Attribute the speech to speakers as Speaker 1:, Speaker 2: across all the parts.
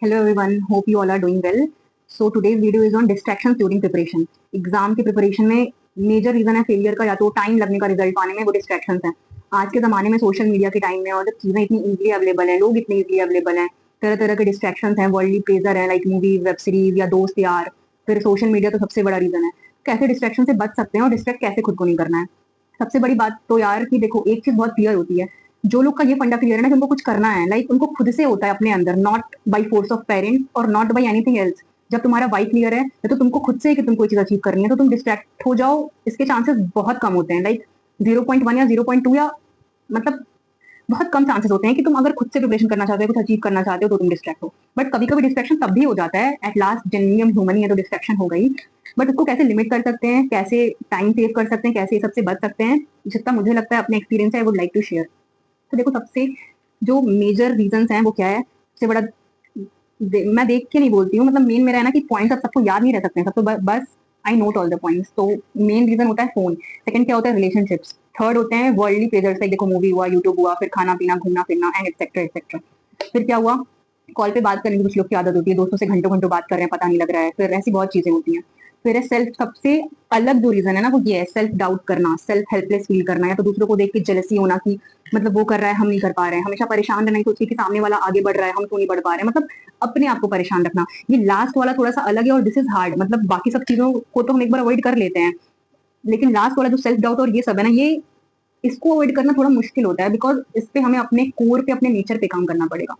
Speaker 1: Hello everyone, hope you all are doing well. So today's video is on distractions during preparation. Exam की preparation में major reason है failure का या तो time लगने का रिजल्ट पाने में, वो डिस्ट्रैक्शंस हैं। आज के जमाने में सोशल मीडिया के टाइम में और जब चीजें इतनी इजीली अवेलेबल हैं, लोग इतने इजीली अवेलेबल हैं, तरह तरह के डिस्ट्रैक्शंस हैं, वर्ल्डली प्लेजर है लाइक मूवीज, वेब सीरीज या दोस्त यार, फिर सोशल मीडिया तो सबसे बड़ा रीजन है। कैसे डिस्ट्रैक्शन से बच सकते हैं और डिस्ट्रैक्ट कैसे खुद को नहीं करना है। सबसे बड़ी बात तो यार कि देखो, एक चीज बहुत क्लियर होती है, जो लोग का ये फंडा क्लियर है ना कि उनको कुछ करना है, लाइक उनको खुद से होता है अपने अंदर, not by force of parents और नॉट बाई एनीथिंग एल्स। जब तुम्हारा वाई क्लियर है तो तुमको खुद से कि तुम कोई चीज अचीव करनी है तो तुम डिस्ट्रैक्ट हो जाओ, इसके चांसेस बहुत कम होते हैं। लाइक 0.1 या 0.2 या मतलब बहुत कम चांसेस होते हैं कि तुम अगर खुद से प्रिपरेशन करना चाहते हो, कुछ अचीव करना चाहते हो तो तुम डिस्ट्रैक्ट हो। बट कभी कभी डिस्ट्रैक्शन तब भी हो जाता है, एट लास्ट जनरली हम ह्यूमन ही है तो डिस्ट्रैक्शन हो गई। बट उसको कैसे लिमिट कर सकते हैं, कैसे टाइम सेव कर सकते हैं, कैसे ये सबसे बच सकते हैं, जितना मुझे लगता है अपने एक्सपीरियंस है, I would like to share. तो देखो, सबसे जो मेजर रीजंस हैं वो क्या है, सबसे बड़ा मैं देख के नहीं बोलती हूँ, मतलब मेन मेरा है ना कि पॉइंट्स अब सबको याद नहीं रह सकते हैं, सबको बस आई नोट ऑल द पॉइंट्स। तो मेन रीजन होता है फोन, सेकंड क्या होता है रिलेशनशिप्स, थर्ड होते हैं वर्ल्डली प्लेजर्स लाइक देखो मूवी हुआ, यूट्यूब हुआ, फिर खाना पीना घूमना फिरना एंड एक्सेट्रा एक्सेट्रा। फिर क्या हुआ, कॉल पे बात करने की कुछ लोग की आदत होती है, दोस्तों से घंटों घंटों बात कर रहे हैं पता नहीं लग रहा है, फिर ऐसी बहुत चीजें होती हैं। फिर है सेल्फ, सबसे अलग जो रीजन है ना वो ये है, सेल्फ डाउट करना, सेल्फ हेल्पलेस फील करना, या तो दूसरों को देख के जेलसी होना कि मतलब वो कर रहा है हम नहीं कर पा रहे हैं, हमेशा परेशान रहना, सोचिए कि सामने वाला आगे बढ़ रहा है हम क्यों नहीं बढ़ पा रहे हैं, मतलब अपने आप को परेशान रखना। ये लास्ट वाला थोड़ा सा अलग है और दिस इज हार्ड, मतलब बाकी सब चीजों को तो हम एक बार अवॉइड कर लेते हैं, लेकिन लास्ट वाला जो सेल्फ डाउट और ये सब है ना, ये इसको अवॉइड करना थोड़ा मुश्किल होता है, बिकॉज इस पे हमें अपने कोर पे, अपने नेचर पे काम करना पड़ेगा।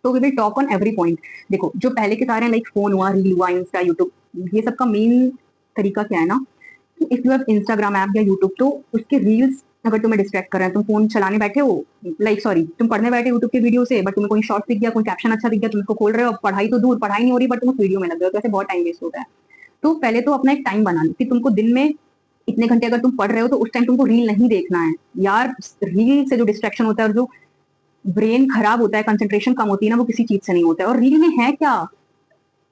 Speaker 1: तो we will talk on every point. देखो, जो पहले के सारे लाइक फोन हुआ, रील हुआ, इंस्टा, यूट्यूब, ये सब का मेन तरीका क्या है ना कि if you have Instagram app या यूट्यूब, तो उसके रील्स अगर तुम्हें डिस्ट्रैक्ट कर रहे हैं, तुम फोन चलाने बैठे हो, लाइक सॉरी तुम पढ़ने बैठे यूट्यूब के वीडियो से, बट तुम्हें कोई शॉर्ट दिख गया, कोई कैप्शन अच्छा दिख गया, तुम उसको खोल रहे हो, पढ़ाई तो दूर, पढ़ाई नहीं हो रही बट तुम उस वीडियो में लग गए हो, तो ऐसे बहुत टाइम वेस्ट होता है। तो पहले तो अपना एक टाइम बना लो कि तुमको दिन में इतने घंटे अगर तुम पढ़ रहे हो तो उस टाइम तुमको रील नहीं देखना है यार। रील से जो डिस्ट्रैक्शन होता है और जो ब्रेन खराब होता है, कंसंट्रेशन कम होती है ना, वो किसी चीज से नहीं होता है। और रील में है क्या,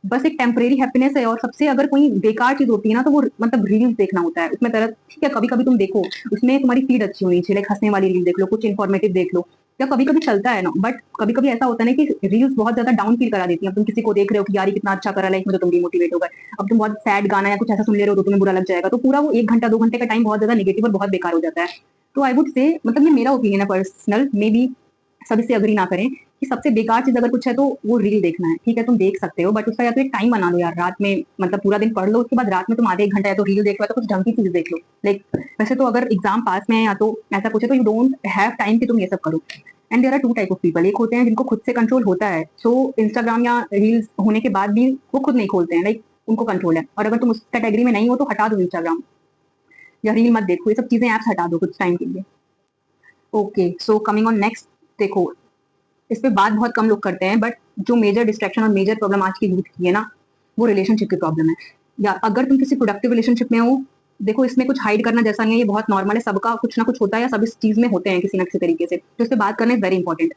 Speaker 1: बस एक टेम्परेरी हैप्पीनेस है। और सबसे अगर कोई बेकार चीज होती है ना तो वो मतलब रील्स देखना होता है, उसमें तरह ठीक है, कभी कभी तुम देखो, उसमें तुम्हारी फीड अच्छी होनी चाहिए, लाइक हंसने वाली रील देख लो, कुछ इन्फॉर्मेटिव देख लो, या कभी कभी चलता है ना। बट कभी कभी ऐसा होता है ना कि रील्स बहुत ज्यादा डाउन फील करा देती है। अब तुम किसी को देख रहे हो कि यार ये कितना अच्छा करा लाइफ में, तो तुम डिमोटिवेट हो गए। अब तुम बहुत सैड गाना या कुछ ऐसा सुन ले रहे हो तो तुम्हें बुरा लग जाएगा, तो पूरा वो 1 घंटा 2 घंटे का टाइम बहुत ज्यादा नेगेटिव और बहुत बेकार हो जाता है। तो आई वुड से, मतलब ये मेरा ओपिनियन है पर्सनल, मे बी सब इससे अग्री ना करें, कि सबसे बेकार चीज अगर कुछ है तो वो रील देखना है। ठीक है, तुम देख सकते हो बट उसका या तो एक टाइम बना लो यार, रात में मतलब पूरा दिन पढ़ लो, उसके बाद रात में तुम आधे 1 घंटा या तो रील देख लो, या तो कुछ ढंग की चीज देख लो। लाइक वैसे तो अगर एग्जाम पास में है या तो ऐसा कुछ है तो यू डोंट हैव टाइम कि तुम ये सब करो। And there are two type of people, एक होते हैं जिनको खुद से कंट्रोल होता है, सो इंस्टाग्राम या रील्स होने के बाद भी वो खुद नहीं खोलते हैं, लाइक उनको कंट्रोल है। और अगर तुम उस कैटेगरी में नहीं हो तो हटा दो इंस्टाग्राम या रील मत देखो, ये सब चीजें ऐप्स हटा दो कुछ टाइम के लिए। Okay, so coming on next, देखो इस पे बात बहुत कम लोग करते हैं, बट जो मेजर डिस्ट्रैक्शन और मेजर प्रॉब्लम आज की यूथ की है ना, वो रिलेशनशिप की प्रॉब्लम है। या अगर तुम किसी प्रोडक्टिव रिलेशनशिप में हो, देखो इसमें कुछ हाइड करना जैसा नहीं है, ये बहुत नॉर्मल है, सबका कुछ ना कुछ होता है या सब इस चीज में होते हैं किसी ना किसी तरीके से, तो इस पे बात करना इज वेरी इंपॉर्टेंट,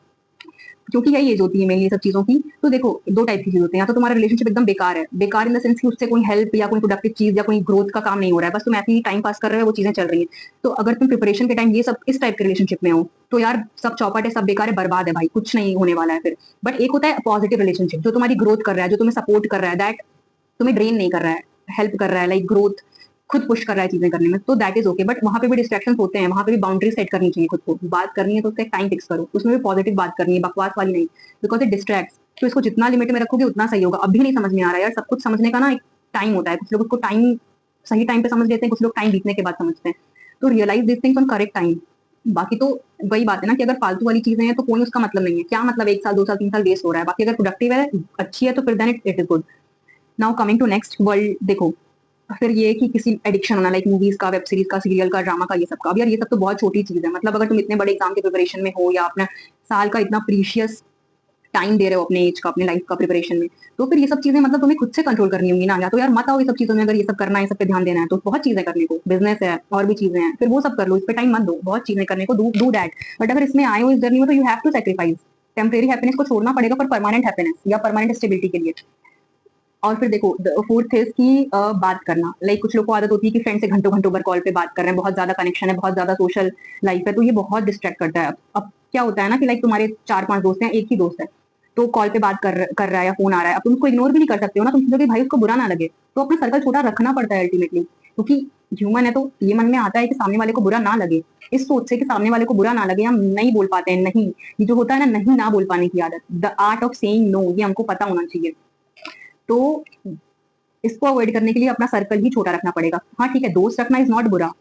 Speaker 1: क्योंकि यही एज होती है मेनली सब चीजों की। तो देखो, दो टाइप की चीज होती है, या तो तुम्हारा रिलेशनशिप एकदम बेकार है, बेकार इन द सेंस कि उससे कोई हेल्प या कोई प्रोडक्टिव चीज या कोई ग्रोथ का काम नहीं हो रहा है, बस तुम ऐसे ही टाइम पास कर रहे हो, वो चीजें चल रही है। तो अगर तुम प्रिपरेशन के टाइम ये सब इस टाइप के रिलेशनशिप में हो तो यार सब चौपट है, सब बेकार है, बर्बाद है भाई, कुछ नहीं होने वाला है फिर। बट एक होता है पॉजिटिव रिलेशनशिप, जो तुम्हारी ग्रोथ कर रहा है, जो तुम्हें सपोर्ट कर रहा है, दैट तुम्हें ड्रेन नहीं कर रहा है, हेल्प कर रहा है, लाइक ग्रोथ, खुद पुश कर रहा है चीजें करने में, तो दैट इज ओके। बट वहां पे भी डिस्ट्रैक्शन होते हैं, वहां पे भी बाउंड्री सेट करनी चाहिए, खुद को बात करनी है तो उसका टाइम फिक्स करो, उसमें भी पॉजिटिव बात करनी है, बकवास वाली नहीं, बिकॉज इट डिस्ट्रैक्ट। तो इसको जितना लिमिट में रखोगे उतना सही होगा। अभी नहीं समझ में आ रहा है यार, सब कुछ समझने का ना एक टाइम होता है, कुछ लोग उसको टाइम सही टाइम पे समझ लेते हैं, कुछ लोग टाइम बीतने के बाद समझते हैं। तो realise this things on correct time. बाकी तो वही बात है ना कि अगर फालतू वाली चीजें हैं तो कोई उसका मतलब नहीं है, क्या मतलब 1 साल 2 साल 3 साल वेस्ट हो रहा है। बाकी अगर प्रोडक्टिव है, अच्छी है, तो फिर then it is good. Now coming to next world, देखो फिर ये कि किसी एडिक्शन होना, लाइक मूवीज का, वेब सीरीज का, सीरियल का, ड्रामा का, ये सब का। अब यार ये सब तो बहुत छोटी चीज है, मतलब अगर तुम इतने बड़े एग्जाम के प्रिपरेशन में हो या अपना साल का इतना प्रीशियस टाइम दे रहे हो अपने एज का, अपने लाइफ का प्रिपरेशन में, तो फिर ये सब चीजें मतलब तुम्हें खुद से कंट्रोल करनी होंगी ना। या तो यार मत आओ ये सब चीजों में, अगर ये सब करना है, ये सब पे ध्यान देना है तो बहुत चीजें करने को, बिजनेस है और भी चीजें हैं, फिर वो सब कर लो, इस पे टाइम मत दो, बहुत चीजें करने को, डू दैट। बट अगर इसमें आए हो इस जर्नी में तो you have to sacrifice, temporary happiness को छोड़ना पड़ेगा पर परमानेंट हैप्पीनेस या परमानेंट स्टेबिलिटी के लिए। और फिर देखो, फोर्थ इज की बात करना, लाइक कुछ लोग को आदत होती है कि फ्रेंड से घंटों घंटों पर कॉल पे बात कर रहे हैं, बहुत ज्यादा कनेक्शन है, बहुत ज्यादा सोशल लाइफ है, तो ये बहुत डिस्ट्रैक्ट करता है। अब क्या होता है ना कि लाइक तुम्हारे 4 5 दोस्त हैं, एक ही दोस्त है, तो कॉल पे बात कर रहा है या फोन आ रहा है, अब तुम उसको इग्नोर भी नहीं कर सकते हो ना, तुम सोचोगे भाई उसको बुरा ना लगे, तो अपना सर्कल छोटा रखना पड़ता है अल्टीमेटली, क्योंकि ह्यूमन है तो ये मन में आता है कि सामने वाले को बुरा ना लगे। इस सोच से कि सामने वाले को बुरा ना लगे हम नहीं बोल पाते हैं नहीं, ये जो होता है ना नहीं ना बोल पाने की आदत, the art of saying no, ये हमको पता होना चाहिए। तो इसको अवॉइड करने के लिए अपना सर्कल ही छोटा रखना पड़ेगा। हाँ ठीक है, दोस्त रखना इज नॉट बुरा,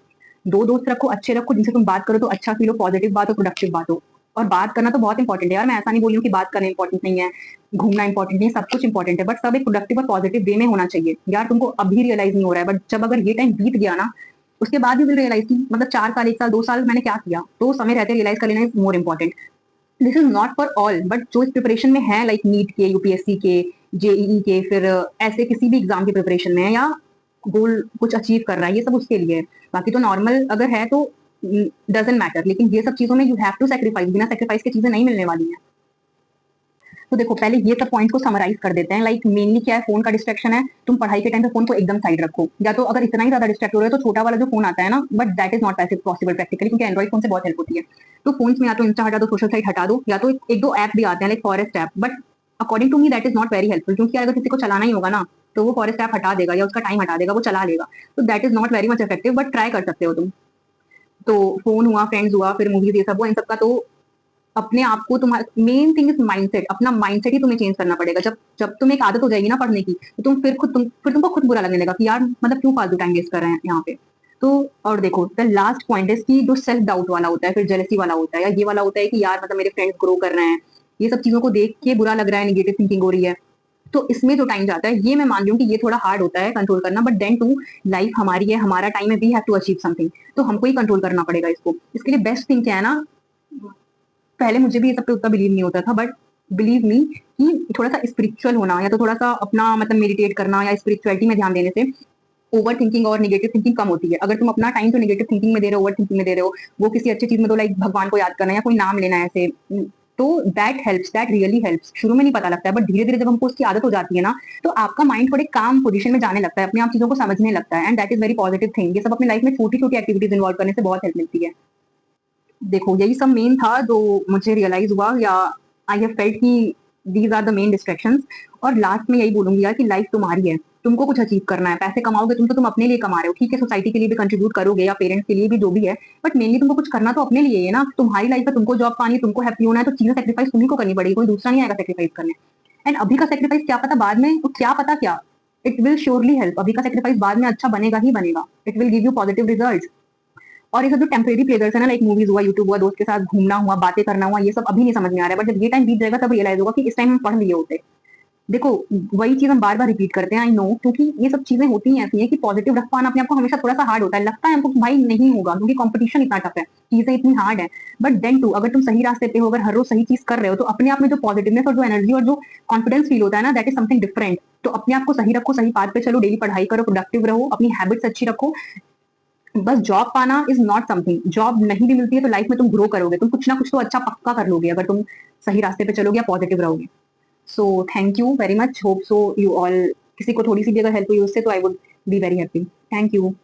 Speaker 1: दो दोस्त रखो, अच्छे रखो, जिनसे तुम बात करो तो अच्छा फील हो, पॉजिटिव बात हो, प्रोडक्टिव बात हो। और बात करना तो बहुत इंपॉर्टेंट है यार, मैं ऐसा नहीं बोल रही हूँ कि बात करना इंपॉर्टेंट नहीं है, घूमना इंपॉर्टेंट नहीं है, सब कुछ इंपॉर्टेंट है, बट सब एक प्रोडक्टिव और पॉजिटिव वे में होना चाहिए। यार तुमको अभी रियलाइज नहीं हो रहा है, बट जब अगर ये टाइम बीत गया ना, उसके बाद भी विल रियलाइज की मतलब 4 साल 1 साल 2 साल मैंने क्या किया, तो समय रहते रियलाइज कर लेना is more important. This is not for all, but जो इस प्रिपरेशन में है लाइक नीट के, यूपीएससी के, जेईई के, फिर ऐसे किसी भी एग्जाम की प्रिपरेशन में है, या गोल कुछ अचीव कर रहा है, ये सब उसके लिए है। बाकी तो नॉर्मल अगर है तो डजेंट मैटर, लेकिन ये सब चीजों में यू हैव टू सेक्रीफाइस, बिना सेक्रीफाइस के चीजें नहीं मिलने वाली हैं। तो देखो पहले ये सब पॉइंट्स को समराइज कर देते हैं। लाइक मेनली क्या है, फोन का डिस्ट्रैक्शन है, तुम पढ़ाई के टाइम पे फोन को एकदम साइड रखो, या तो अगर इतना ही ज्यादा डिस्ट्रैक्ट हो रहे हो तो छोटा वाला जो फोन आता है ना, but that is not possible practically, क्योंकि एंड्रॉइड फोन से बहुत हेल्प होती है। तो फोन में या तो इंस्टा हटा दो, सोशल साइट हटा दो, या तो एक दो ऐप भी आते हैं like forest app, but according to me that is not very helpful, क्योंकि अगर किसी को चलाना ही होगा ना तो वो फॉरेस्ट ऐप हटा देगा या उसका टाइम हटा देगा, वो चला लेगा, तो that is not very much effective, but try कर सकते हो तुम। तो फोन हुआ, फ्रेंड्स हुआ, फिर मूवीज, ये सब हुआ, इन सबका तो अपने आप को, तुम्हारा मेन थिंग इज माइंडसेट, अपना माइंडसेट ही तुम्हें चेंज करना पड़ेगा। जब जब तुम्हें एक आदत हो जाएगी ना पढ़ने की, तो फिर तुमको खुद बुरा लगने लगा कि यार मतलब क्यों फालतू टाइम वेस्ट कर रहे हैं यहाँ पे। तो और देखो द लास्ट पॉइंट है कि जो सेल्फ डाउट वाला होता है, फिर जेलसी वाला होता है, या ये वाला होता है कि यार मतलब मेरे फ्रेंड्स ग्रो कर रहे हैं, ये सब चीजों को देख के बुरा लग रहा है, निगेटिव थिंकिंग हो रही है। तो इसमें जो टाइम जाता है, ये मैं मान रही हूँ कि ये थोड़ा हार्ड होता है कंट्रोल करना, बट देन टू लाइफ हमारी है, हमारा टाइम है, we have to achieve something, तो हमको ही कंट्रोल करना पड़ेगा इसको। इसके लिए बेस्ट थिंग क्या है ना, पहले मुझे भी ये सब पे उतना बिलीव नहीं होता था, बट बिलीव मी कि थोड़ा सा स्पिरिचुअल होना, या तो थोड़ा सा अपना मतलब मेडिटेट करना या स्पिरिचुअलिटी में ध्यान देने से ओवर थिंकिंग और नेगेटिव थिंकिंग कम होती है। अगर तुम अपना टाइम तो नेगेटिव थिंकिंग में दे रहे हो, ओवर थिंकिंग में दे रहे हो, वो किसी अच्छी चीज में, तो लाइक भगवान को याद करना या कोई नाम लेना है ऐसे, तो that helps, that really helps. शुरू में नहीं पता लगता है, बट धीरे धीरे जब हमको उसकी आदत हो जाती है ना, तो आपका माइंड थोड़े काम पोजीशन में जाने लगता है, अपने आप चीजों को समझने लगता है, and that is very positive thing. ये सब अपनी लाइफ में छोटी छोटी एक्टिविटीज इन्वॉल्व करने से बहुत हेल्प मिलती है। देखो यही सब मेन था जो मुझे रियलाइज हुआ, या आई हैव फेल्ट कि these are the main distractions. और लास्ट में यही बोलूंगी यार कि लाइफ तुम्हारी है, तुमको कुछ अचीव करना है, पैसे कमाओगे तुम अपने लिए कमा रहे हो, ठीक है सोसाइटी के लिए भी कंट्रीब्यूट करोगे या पेरेंट्स के लिए भी, जो भी है, बट मेनली तुमको कुछ करना तो अपने लिए है ना। तुम्हारी लाइफ है, तुमको जॉब पानी है, तुमको हैप्पी होना है, तो चीजें सेक्रीफाइस तुम्ही को करनी पड़ेगी, कोई दूसरा नहीं आएगा सेक्रीफाइस करने। एंड अभी का सेक्रीफाइस क्या पता बाद में, तो क्या पता क्या, इट विल श्योरली हेल्प। अभी का सेक्रीफाइस बाद में अच्छा बनेगा ही बनेगा, it will give you positive result. और ये सब जो टेम्परेरी प्लेजर्स है ना, लाइक मूवीज हुआ, यूट्यूब हुआ, दोस्त के साथ घूमना हुआ, बातें करना हुआ, ये सब अभी नहीं समझ में आ रहा है, बट जब ये टाइम बीत जाएगा तब रियलाइज होगा कि इस टाइम हम पढ़ लिए होते। देखो वही चीज हम बार बार रिपीट करते हैं, आई नो, क्योंकि ये सब चीजें होती हैं ऐसी हैं कि पॉजिटिव रख पाना अपने आप को हमेशा थोड़ा सा हार्ड होता है, लगता है हमको कि भाई नहीं होगा, क्योंकि कंपटीशन इतना टफ है, चीजें इतनी हार्ड है। बट देन टू अगर तुम सही रास्ते पे हो, अगर हर रोज सही चीज कर रहे हो, तो अपने आप में जो पॉजिटिवनेस और जो एनर्जी और जो कॉन्फिडेंस फील होता है ना, दैट इज समथिंग डिफरेंट। तो अपने आप को सही रखो, सही पाथ पे चलो, डेली पढ़ाई करो, प्रोडक्टिव रहो, अपनी हैबिट्स अच्छी रखो। बस जॉब पाना इज नॉट समथिंग, जॉब नहीं भी मिलती है तो लाइफ में तुम ग्रो करोगे, तुम कुछ ना कुछ तो अच्छा पक्का कर लोगे अगर तुम सही रास्ते पे चलोगे या पॉजिटिव रहोगे। So thank you very much, hope so you all, किसी को थोड़ी सी भी अगर हेल्प हुई उससे, तो I would be very happy. Thank you.